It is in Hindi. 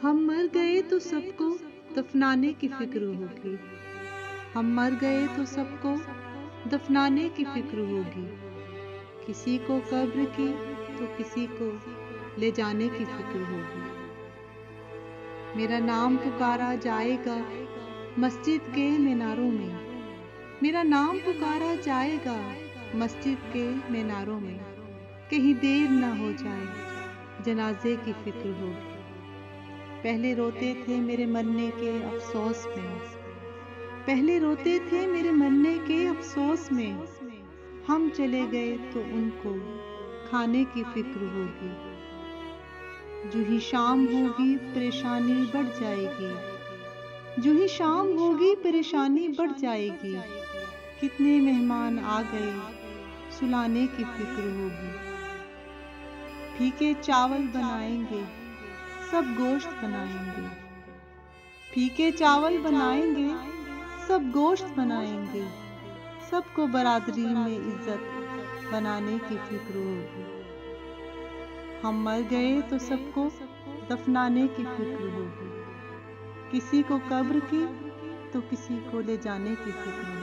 हम मर गए तो सबको दफनाने की फिक्र होगी। हम मर गए तो सबको दफनाने की फिक्र होगी। किसी को कब्र की तो किसी को ले जाने की फिक्र होगी। मेरा नाम पुकारा जाएगा मस्जिद के मीनारों में। मेरा नाम पुकारा जाएगा मस्जिद के मीनारों में। कहीं देर ना हो जाए जनाजे की फिक्र होगी। पहले रोते थे मेरे मरने के अफसोस में। पहले रोते थे मेरे मरने के अफसोस में। हम चले गए तो उनको खाने की फिक्र होगी। जो ही शाम होगी परेशानी बढ़ जाएगी। जो ही शाम होगी परेशानी बढ़ जाएगी। कितने मेहमान आ गए सुलाने की फिक्र होगी। फीके चावल बनाएंगे सब गोश्त बनाएंगे। फीके चावल बनाएंगे सब गोश्त बनाएंगे। सबको बरादरी में इज्जत बनाने की फिक्र होगी। हम मर गए तो सबको दफनाने की फिक्र होगी। किसी को कब्र की तो किसी को ले जाने की फिक्र होगी।